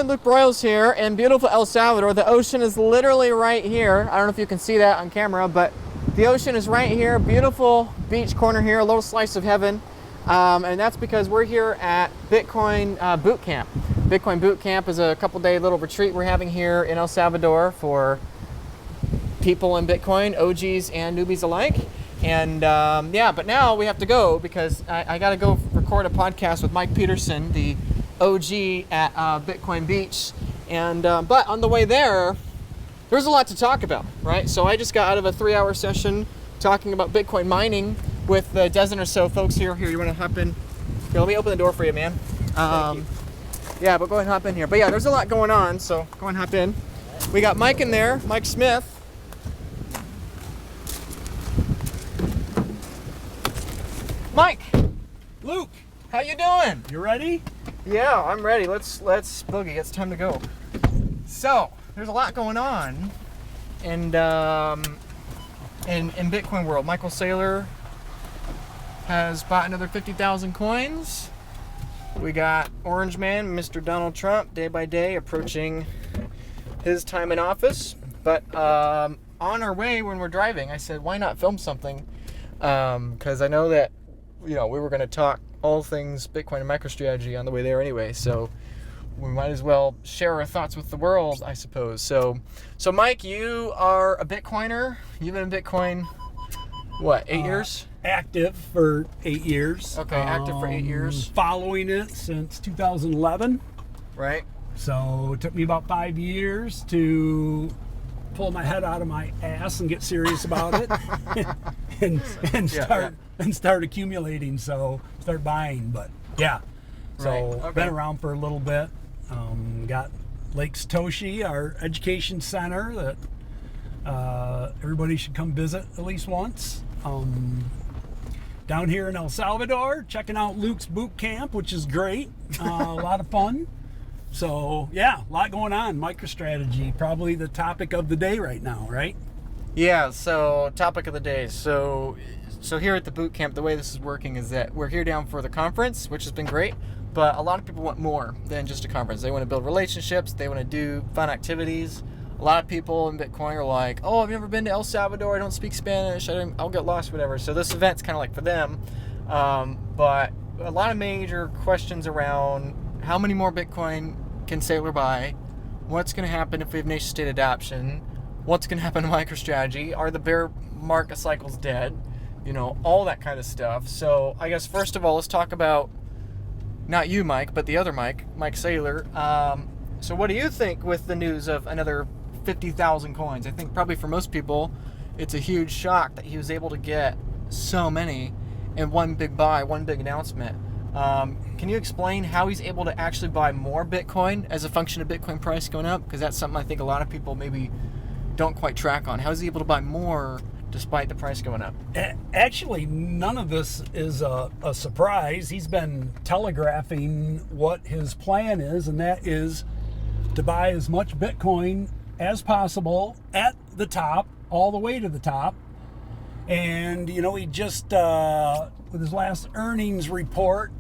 Luke Broyles here in beautiful El Salvador. The ocean is literally right here. I don't know if you can see that on camera, but the ocean is right here. Beautiful beach corner here, a little slice of heaven. And that's because we're here at Bitcoin Boot Camp. Bitcoin Boot Camp is a couple-day little retreat we're having here in El Salvador for people in Bitcoin, OGs and newbies alike. And yeah, but now we have to go because I got to go record a podcast with Mike Peterson, the OG at Bitcoin Beach. And but on the way there's a lot to talk about, right? So I just got out of a 3-hour session talking about Bitcoin mining with a dozen or so folks here. Here, you want to hop in? Here, let me open the door for you, man. Yeah, but go ahead and hop in here. But yeah, there's a lot going on, so go ahead and hop in. We got Mike in there, Mike Smith. Mike! Luke! How you doing? You ready? Yeah, I'm ready. Let's boogie. It's time to go. So, there's a lot going on in Bitcoin world. Michael Saylor has bought another 50,000 coins. We got Orange Man, Mr. Donald Trump, day by day approaching his time in office. But on our way when we're driving, I said, why not film something? Because I know that, we were going to talk all things Bitcoin and MicroStrategy on the way there anyway. So we might as well share our thoughts with the world, I suppose. So Mike, you are a Bitcoiner. You've been in Bitcoin, what, 8 years? Active for 8 years. Okay, active for 8 years. Following it since 2011. Right. So it took me about 5 years to pull my head out of my ass and get serious about it and start accumulating. So start buying. But yeah, so Right. Okay. Been around for a little bit. Got Lake Satoshi, our education center that everybody should come visit at least once. Down here in El Salvador, checking out Luke's boot camp, which is great. A lot of fun. So yeah, a lot going on. MicroStrategy, probably the topic of the day right now, right? Yeah, so topic of the day. So here at the boot camp, the way this is working is that we're here down for the conference, which has been great, but a lot of people want more than just a conference. They want to build relationships, they want to do fun activities. A lot of people in Bitcoin are like, oh, I've never been to El Salvador, I don't speak Spanish, I'll get lost, whatever. So this event's kind of like for them. But a lot of major questions around how many more Bitcoin can Saylor buy? What's going to happen if we have nation state adoption? What's going to happen to MicroStrategy? Are the bear market cycles dead? All that kind of stuff. So I guess first of all, let's talk about not you, Mike, but the other Mike Saylor. So what do you think with the news of another 50,000 coins? I think probably for most people, it's a huge shock that he was able to get so many in one big buy, one big announcement. Can you explain how he's able to actually buy more Bitcoin as a function of Bitcoin price going up? Because that's something I think a lot of people maybe don't quite track on. How is he able to buy more despite the price going up? Actually, none of this is a surprise. He's been telegraphing what his plan is, and that is to buy as much Bitcoin as possible at the top, all the way to the top. And, he just, with his last earnings report,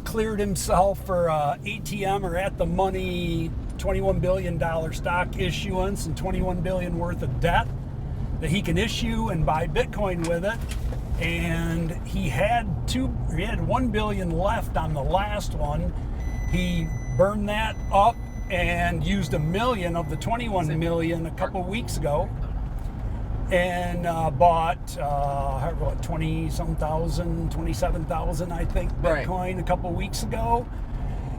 cleared himself for ATM or at the money $21 billion stock issuance and $21 billion worth of debt that he can issue and buy Bitcoin with it. And he had $1 billion left on the last one. He burned that up and used $1 million of the $21 million a couple weeks ago, and bought 20-some thousand, 27,000, I think, Bitcoin Right. a couple weeks ago.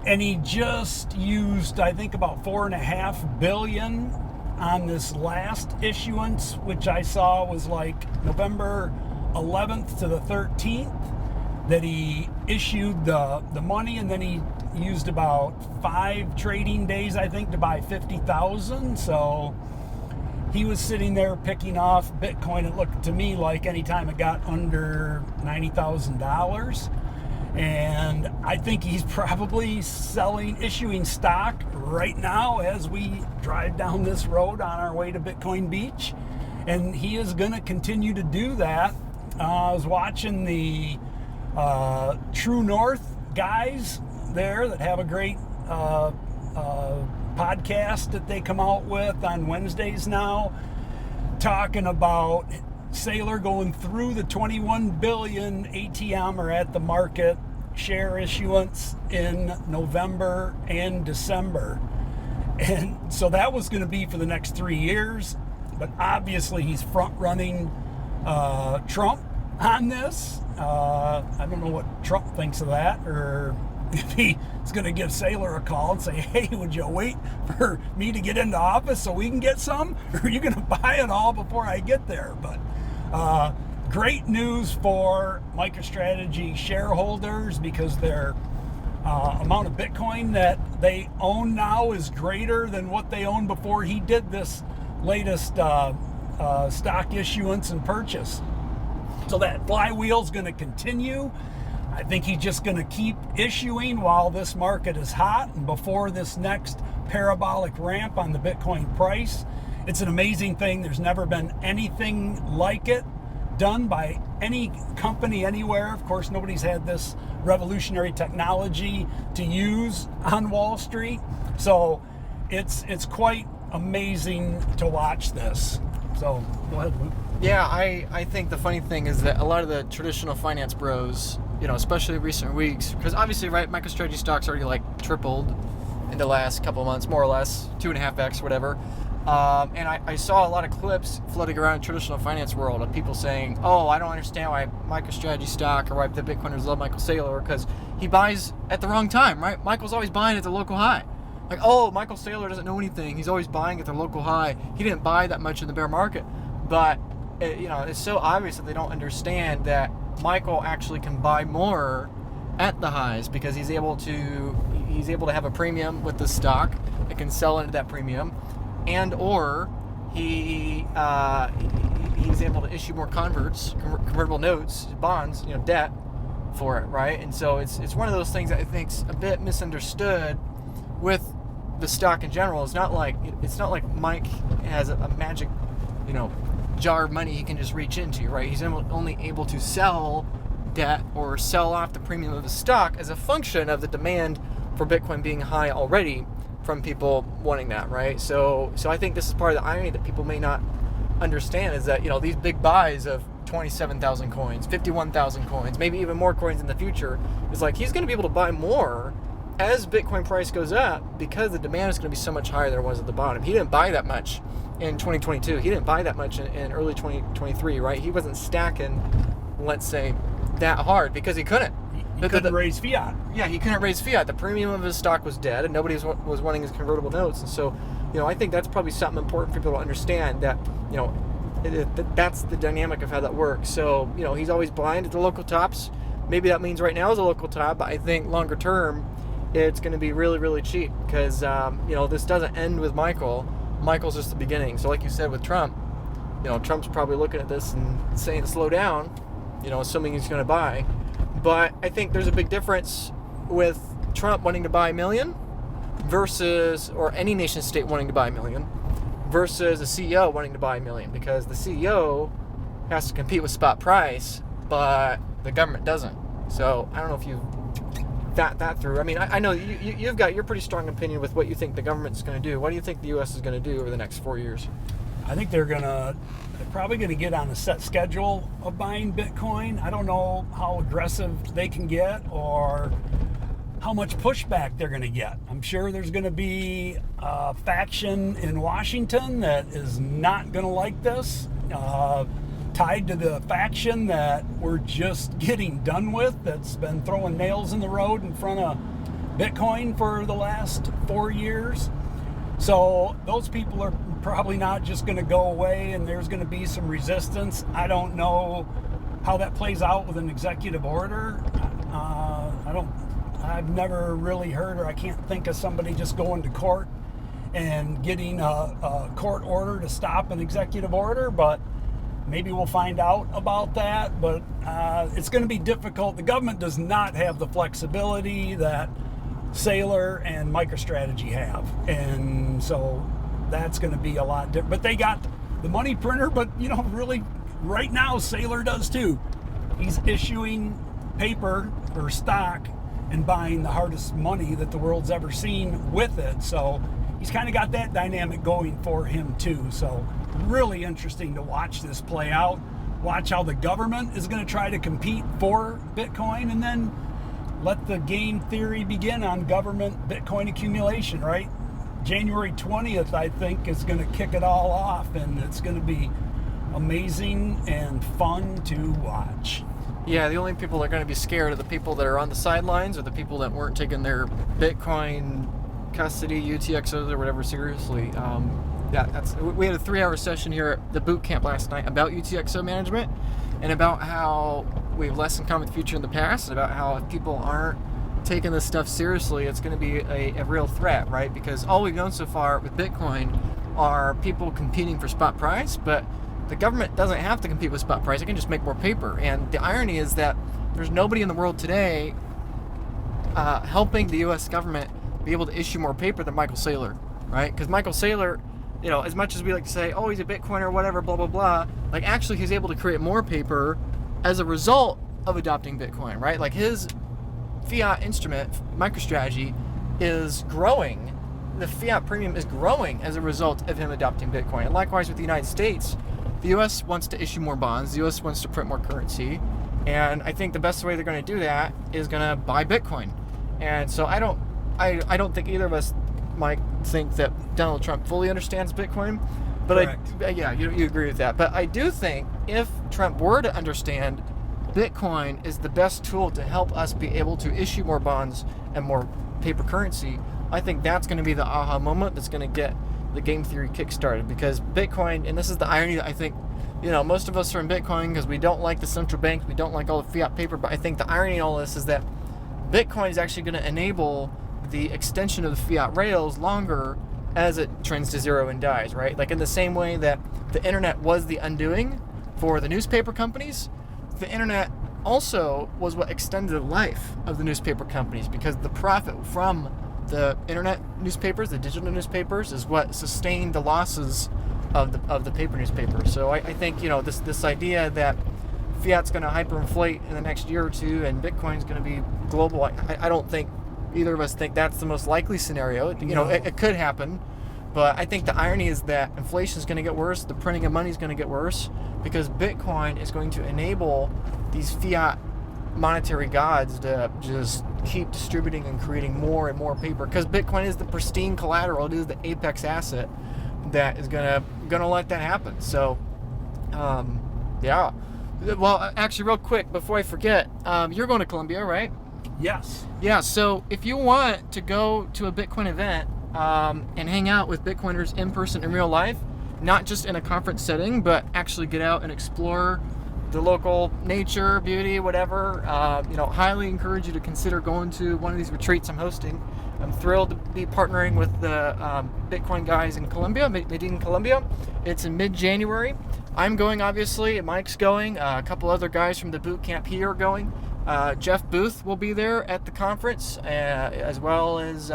And he just used, I think, about $4.5 billion on this last issuance, which I saw was like November 11th to the 13th, that he issued the money, and then he used about 5 trading days, I think, to buy 50,000. So he was sitting there picking off Bitcoin. It looked to me like anytime it got under $90,000. And I think he's probably issuing stock right now as we drive down this road on our way to Bitcoin Beach. And he is going to continue to do that. I was watching the True North guys there that have a great podcast that they come out with on Wednesdays now, talking about Saylor going through the 21 billion ATM or at the market share issuance in November and December. And so that was going to be for the next 3 years, but obviously he's front running Trump on this. I don't know what Trump thinks of that, or if he's going to give Saylor a call and say, hey, would you wait for me to get into office so we can get some, or are you going to buy it all before I get there? But great news for MicroStrategy shareholders, because their amount of Bitcoin that they own now is greater than what they owned before he did this latest stock issuance and purchase. So that flywheel's going to continue. I think he's just going to keep issuing while this market is hot and before this next parabolic ramp on the Bitcoin price. It's an amazing thing. There's never been anything like it done by any company anywhere. Of course, nobody's had this revolutionary technology to use on Wall Street. So it's quite amazing to watch this. So go ahead, Luke. Yeah, I think the funny thing is that a lot of the traditional finance bros, especially recent weeks, because obviously, right, MicroStrategy stock's already like tripled in the last couple of months, more or less, 2.5x, whatever. And I saw a lot of clips floating around in traditional finance world of people saying, oh, I don't understand why MicroStrategy stock or why the Bitcoiners love Michael Saylor, because he buys at the wrong time, right? Michael's always buying at the local high. Like, oh, Michael Saylor doesn't know anything. He's always buying at the local high. He didn't buy that much in the bear market. But, it's so obvious that they don't understand that Michael actually can buy more at the highs because he's able to have a premium with the stock. It can sell into that premium. And or he's able to issue more convertible notes, bonds, debt for it, right? And so it's one of those things that I think's a bit misunderstood with the stock in general. It's not like Mike has a magic, jar of money he can just reach into, right? He's only able to sell debt or sell off the premium of his stock as a function of the demand for Bitcoin being high already from people wanting that, right? So I think this is part of the irony that people may not understand, is that these big buys of 27,000 coins, 51,000 coins, maybe even more coins in the future, is like he's going to be able to buy more as Bitcoin price goes up because the demand is going to be so much higher than it was at the bottom. He didn't buy that much in 2022. He didn't buy that much in early 2023, right? He wasn't stacking, let's say, that hard because he couldn't. He couldn't raise fiat. Yeah, he couldn't raise fiat. The premium of his stock was dead, and nobody was wanting his convertible notes. And so, I think that's probably something important for people to understand, that, that's the dynamic of how that works. So, he's always blind at the local tops. Maybe that means right now is a local top, but I think longer term, it's going to be really, really cheap because, this doesn't end with Michael. Michael's just the beginning. So like you said with Trump, Trump's probably looking at this and saying slow down, assuming he's going to buy. But I think there's a big difference with Trump wanting to buy a million versus, or any nation state wanting to buy a million, versus a CEO wanting to buy a million, because the CEO has to compete with spot price, but the government doesn't. So I don't know if you've thought that through. I mean, I know you've got your pretty strong opinion with what you think the government's going to do. What do you think the U.S. is going to do over the next 4 years? I think they're probably going to get on a set schedule of buying Bitcoin. I don't know how aggressive they can get or how much pushback they're going to get. I'm sure there's going to be a faction in Washington that is not going to like this, tied to the faction that we're just getting done with, that's been throwing nails in the road in front of Bitcoin for the last 4 years. So those people are probably not just going to go away, and there's going to be some resistance. I don't know how that plays out with an executive order. I've never really heard, or I can't think of somebody just going to court and getting a court order to stop an executive order, but maybe we'll find out about that. But it's going to be difficult. The government does not have the flexibility that Saylor and MicroStrategy have, and so that's going to be a lot different. But they got the money printer, but really right now Saylor does too. He's issuing paper or stock and buying the hardest money that the world's ever seen with it. So he's kind of got that dynamic going for him too. So really interesting to watch this play out. Watch how the government is going to try to compete for Bitcoin, and then let the game theory begin on government Bitcoin accumulation, right? January 20th, I think, is going to kick it all off, and it's going to be amazing and fun to watch. Yeah, the only people that are going to be scared are the people that are on the sidelines, or the people that weren't taking their Bitcoin custody, UTXOs, or whatever seriously. We had a 3-hour session here at the boot camp last night about UTXO management, and about how we have less in common with the future in the past, and about how if people aren't taking this stuff seriously, it's going to be a real threat, right? Because all we've known so far with Bitcoin are people competing for spot price, but the government doesn't have to compete with spot price. It can just make more paper. And the irony is that there's nobody in the world today helping the U.S. government be able to issue more paper than Michael Saylor, right? Because Michael Saylor, you know, as much as we like to say, oh, he's a Bitcoiner or whatever, blah, blah, blah, like actually he's able to create more paper as a result of adopting Bitcoin, right? Like his fiat instrument, MicroStrategy, is growing. The fiat premium is growing as a result of him adopting Bitcoin. And likewise with the United States, the U.S. wants to issue more bonds. The U.S. wants to print more currency. And I think the best way they're going to do that is going to buy Bitcoin. And so I don't think either of us might think that Donald Trump fully understands Bitcoin. But Correct. You agree with that. But I do think if Trump were to understand, Bitcoin is the best tool to help us be able to issue more bonds and more paper currency. I think that's going to be the aha moment that's going to get the game theory kickstarted, because Bitcoin, and this is the irony that I think, you know, most of us are in Bitcoin because we don't like the central banks, we don't like all the fiat paper, but I think the irony in all this is that Bitcoin is actually going to enable the extension of the fiat rails longer as it trends to zero and dies, right? Like in the same way that the internet was the undoing for the newspaper companies, the internet also was what extended the life of the newspaper companies, because the profit from the internet newspapers, the digital newspapers, is what sustained the losses of the paper newspapers. So I think, you know, this idea that fiat's going to hyperinflate in the next year or two and Bitcoin's going to be global, I don't think either of us think that's the most likely scenario. You know, it could happen, but I think the irony is that inflation is going to get worse, the printing of money is going to get worse, because Bitcoin is going to enable these fiat monetary gods to just keep distributing and creating more and more paper, because Bitcoin is the pristine collateral. It is the apex asset that is gonna let that happen. So yeah, well, actually, real quick before I forget, you're going to Columbia, right? Yes. Yeah, so if you want to go to a Bitcoin event and hang out with Bitcoiners in person in real life, not just in a conference setting, but actually get out and explore the local nature, beauty, whatever, highly encourage you to consider going to one of these retreats I'm hosting. I'm thrilled to be partnering with the Bitcoin guys in Columbia, Medellin, Colombia. It's in mid-January. I'm going, obviously. Mike's going. A couple other guys from the boot camp here are going. Jeff Booth will be there at the conference, as well as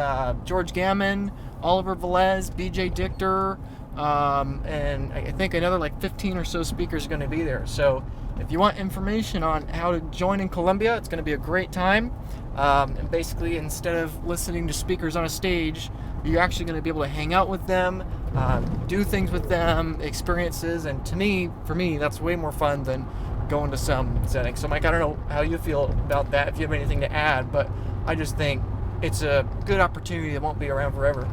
George Gammon, Oliver Velez, BJ Dichter, and I think another like 15 or so speakers are going to be there. So if you want information on how to join in Columbia, it's going to be a great time. And basically, instead of listening to speakers on a stage, you're actually going to be able to hang out with them, do things with them, experiences. And for me, that's way more fun than going to some setting. So Mike, I don't know how you feel about that, if you have anything to add, but I just think it's a good opportunity that won't be around forever.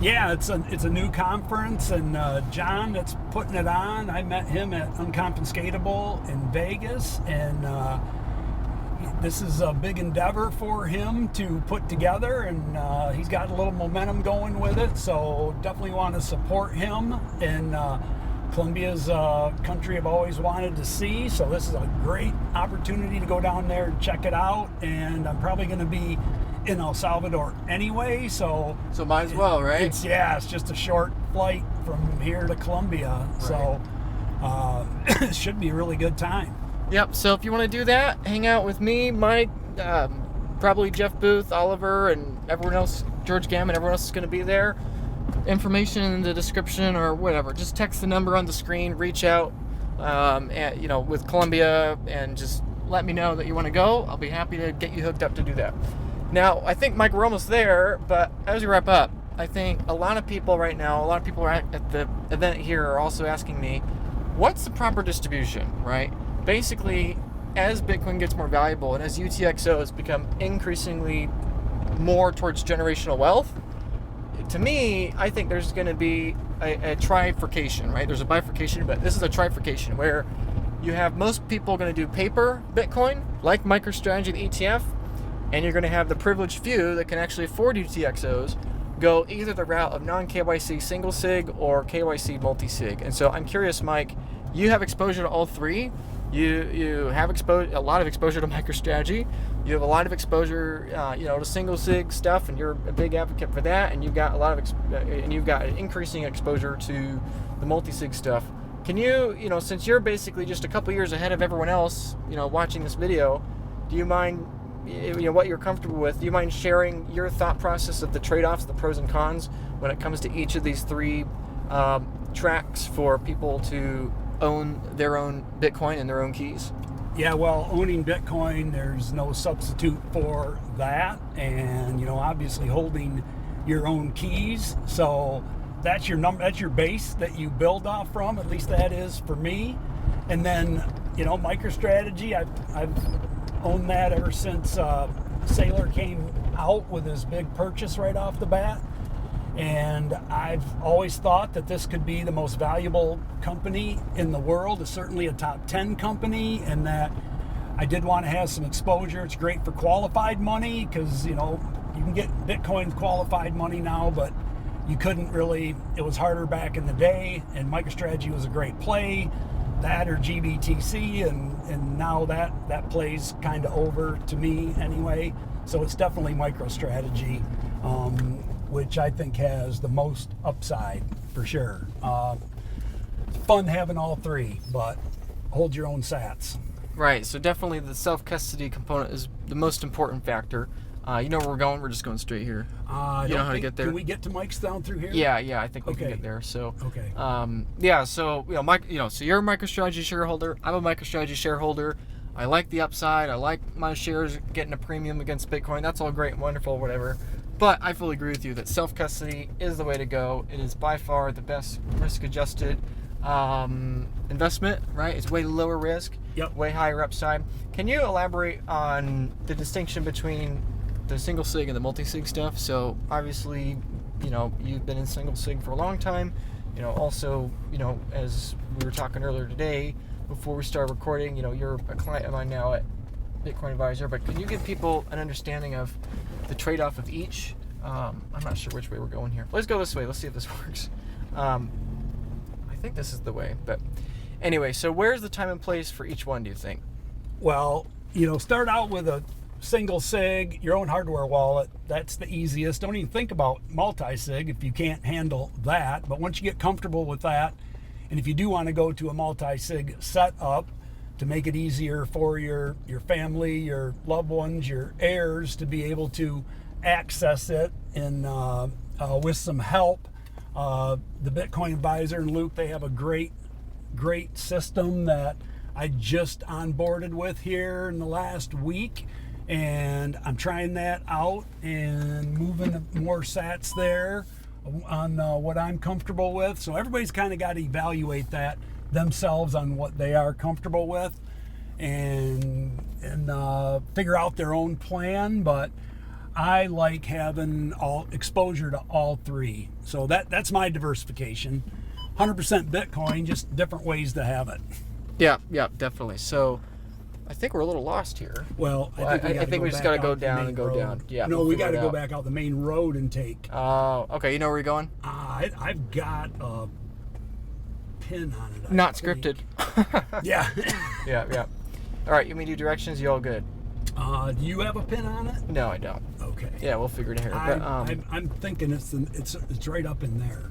Yeah, it's a new conference, and John that's putting it on, I met him at Unconfiscatable in Vegas, and this is a big endeavor for him to put together, and he's got a little momentum going with it, so definitely want to support him. And Colombia's a country I've always wanted to see, so this is a great opportunity to go down there and check it out. And I'm probably going to be in El Salvador anyway, so might as well, right? It's just a short flight from here to Colombia, right. So it should be a really good time. Yep, so if you want to do that, hang out with me, Mike, probably Jeff Booth, Oliver, and everyone else, George Gammon, everyone else is going to be there. Information in the description or whatever. Just text the number on the screen, reach out with Columbia, and just let me know that you want to go. I'll be happy to get you hooked up to do that. Now, I think, Mike, we're almost there, but as we wrap up, I think a lot of people right now, a lot of people at the event here are also asking me, what's the proper distribution, right? Basically, as Bitcoin gets more valuable and as UTXOs become increasingly more towards generational wealth, to me, I think there's going to be a trifurcation, right? There's a bifurcation, but this is a trifurcation where you have most people going to do paper Bitcoin, like MicroStrategy, the ETF, and you're going to have the privileged few that can actually afford UTXOs go either the route of non-KYC single sig or KYC multi-sig. And so I'm curious, Mike, you have exposure to all three. You have a lot of exposure to MicroStrategy. You have a lot of exposure, to single sig stuff, and you're a big advocate for that. And you've got you've got increasing exposure to the multi-sig stuff. Can you, since you're basically just a couple years ahead of everyone else, watching this video, do you mind, what you're comfortable with? Do you mind sharing your thought process of the trade-offs, the pros and cons, when it comes to each of these three tracks for people to own their own Bitcoin and their own keys? Yeah, well, owning Bitcoin, there's no substitute for that. And, obviously holding your own keys. So that's your base that you build off from. At least that is for me. And then, MicroStrategy, I've owned that ever since Saylor came out with his big purchase right off the bat. And I've always thought that this could be the most valuable company in the world. It's certainly a top 10 company, and that I did want to have some exposure. It's great for qualified money because, you can get Bitcoin qualified money now, but you couldn't really. It was harder back in the day, and MicroStrategy was a great play. That or GBTC, and now that play's kind of over to me anyway. So it's definitely MicroStrategy. Which I think has the most upside for sure. It's fun having all three, but hold your own sats. Right, so definitely the self-custody component is the most important factor. You know where we're going? We're just going straight here. You know how to get there? Can we get to Mike's down through here? Yeah, I think we can get there. So, okay. So Mike, so you're a MicroStrategy shareholder. I'm a MicroStrategy shareholder. I like the upside. I like my shares getting a premium against Bitcoin. That's all great and wonderful, whatever. But I fully agree with you that self-custody is the way to go. It is by far the best risk-adjusted investment, right? It's way lower risk, way higher upside. Can you elaborate on the distinction between the single sig and the multi-sig stuff? So obviously, you've been in single sig for a long time. Also, as we were talking earlier today, before we started recording, you're a client of mine now at Bitcoin Advisor, but can you give people an understanding of the trade-off of each? I'm not sure which way we're going here. Let's go this way. Let's see if this works. I think this is the way, but anyway, so where's the time and place for each one, do you think? Well, start out with a single sig, your own hardware wallet. That's the easiest. Don't even think about multi-sig if you can't handle that. But once you get comfortable with that, and if you do want to go to a multi-sig setup to make it easier for your family, your loved ones, your heirs to be able to access it and with some help, the Bitcoin Advisor and Luke, they have a great system that I just onboarded with here in the last week, and I'm trying that out and moving more sats there on what I'm comfortable with. So everybody's kind of got to evaluate that themselves on what they are comfortable with and figure out their own plan. But I like having all exposure to all three. So that's my diversification. 100% Bitcoin, just different ways to have it. Yeah, definitely. So I think we're a little lost here. Well, I think we just got to go down and go down. Yeah. No, we got to go back out the main road and take. Oh, okay. You know where you're going? I've got a pin on it. Not scripted. Yeah. Yeah. All right. You mean do directions? You all good? Do you have a pin on it? No, I don't. Okay. Yeah, we'll figure it out. I'm thinking it's right up in there.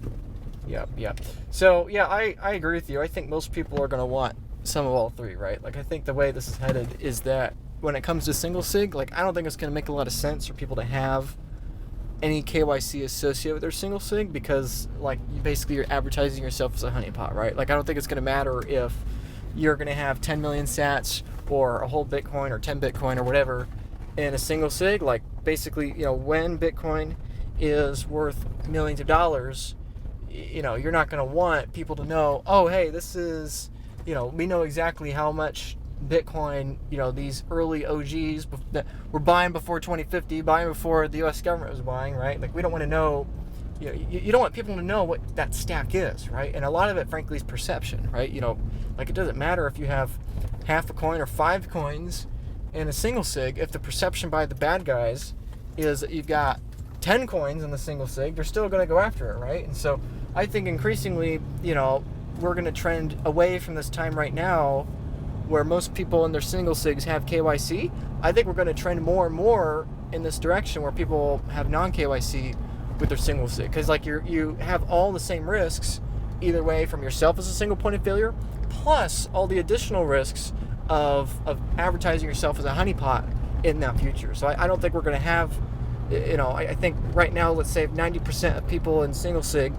Yeah. So yeah, I agree with you. I think most people are going to want some of all three, right? Like I think the way this is headed is that when it comes to single sig, like I don't think it's going to make a lot of sense for people to have any KYC associated with their single sig because like basically you're advertising yourself as a honeypot, right? Like I don't think it's going to matter if you're going to have 10 million sats or a whole Bitcoin or 10 Bitcoin or whatever in a single sig. Like basically, when Bitcoin is worth millions of dollars, you're not going to want people to know, oh, hey, this is, we know exactly how much Bitcoin, these early OGs that were buying before 2050, buying before the U.S. government was buying, right? Like, we don't want to know, you don't want people to know what that stack is, right? And a lot of it, frankly, is perception, right? Like, it doesn't matter if you have half a coin or 5 coins in a single sig. If the perception by the bad guys is that you've got 10 coins in the single sig, they're still going to go after it, right? And so I think increasingly, we're going to trend away from this time right now where most people in their single sigs have KYC. I think we're going to trend more and more in this direction where people have non-KYC with their single sig, because like you have all the same risks either way from yourself as a single point of failure, plus all the additional risks of advertising yourself as a honeypot in that future. So I don't think we're going to have, I think right now, let's say 90% of people in single sig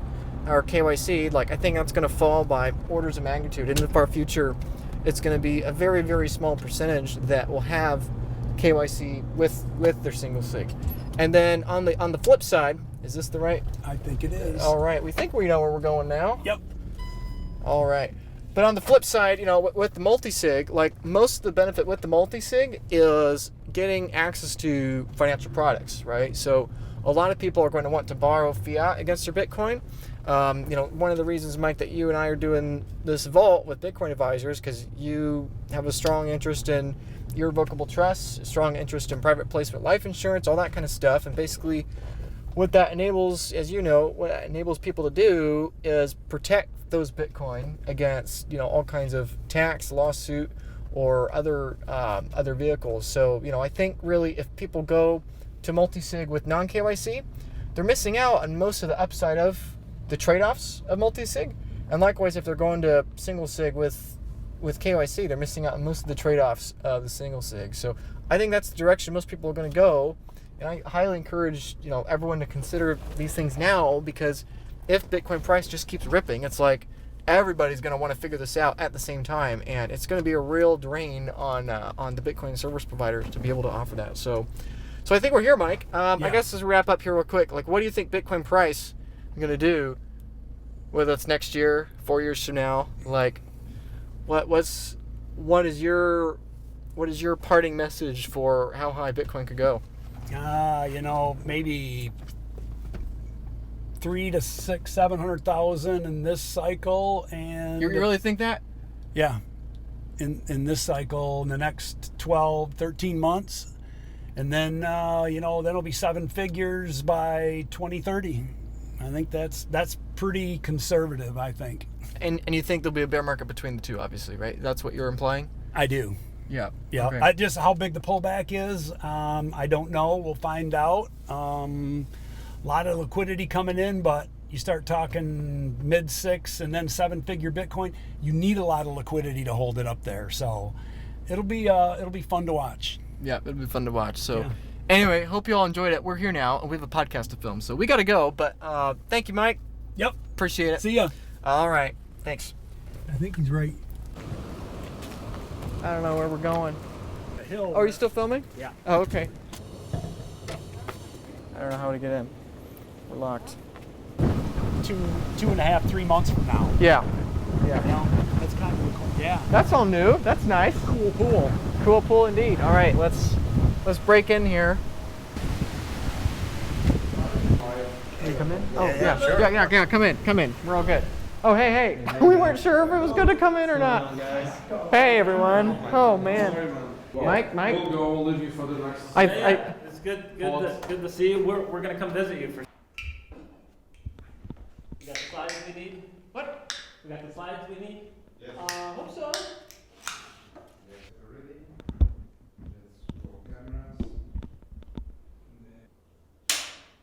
are KYC. Like, I think that's going to fall by orders of magnitude. In the far future, it's going to be a very, very small percentage that will have KYC with their single sig. And then on the flip side, is this the right? I think it is. All right, we think we know where we're going now. Yep. All right. But on the flip side, with the multi-sig, like most of the benefit with the multi-sig is getting access to financial products, right? So a lot of people are going to want to borrow fiat against their Bitcoin. One of the reasons, Mike, that you and I are doing this vault with Bitcoin advisors, because you have a strong interest in irrevocable trusts, a strong interest in private placement life insurance, all that kind of stuff. And basically what that enables, as you know, what it enables people to do is protect those Bitcoin against, all kinds of tax, lawsuit, or other vehicles. So, I think really if people go to multi-sig with non-KYC, they're missing out on most of the upside of the trade-offs of multi-sig. And likewise, if they're going to single sig with KYC, they're missing out on most of the trade-offs of the single sig. So I think that's the direction most people are going to go. And I highly encourage, everyone to consider these things now, because if Bitcoin price just keeps ripping, it's like everybody's going to want to figure this out at the same time, and it's going to be a real drain on the Bitcoin service providers to be able to offer that. So I think we're here, Mike. I guess as we wrap up here real quick, like, what do you think Bitcoin price is going to do, whether it's next year, 4 years from now? Like, what is your parting message for how high Bitcoin could go? Maybe 300,000 to 700,000 in this cycle, and you really think that? Yeah, in this cycle, in the next 12, 13 months, and then then it'll be 7 figures by 2030. I think that's pretty conservative, I think. And you think there'll be a bear market between the two, obviously, right? That's what you're implying? I do. Yeah. Yeah. Okay. Just how big the pullback is, I don't know. We'll find out. A lot of liquidity coming in, but you start talking mid 6 and then 7-figure Bitcoin, you need a lot of liquidity to hold it up there. So it'll be fun to watch. Yeah, it'll be fun to watch. So anyway, hope you all enjoyed it. We're here now, and we have a podcast to film, so we got to go. But thank you, Mike. Yep. Appreciate it. See ya. All right. Thanks. I think he's right. I don't know where we're going. The hill. Oh, are you still filming? Yeah. Oh, okay. I don't know how to get in. We're locked. 2.5, 3 months from now. Yeah. That's kind of cool. Yeah. That's all new. That's nice. Cool pool. Cool pool indeed. All right, let's break in here. Can you come in? Oh, yeah, sure. Yeah, come in. We're all good. Oh, hey. We weren't sure if it was good to come in or not. Hey, everyone. Oh, man. Mike? We'll go. We'll leave you for the next. It's good to see you. We're gonna come visit you for. You got the slides we need? What? We got the slides we need? Yeah. Hope so.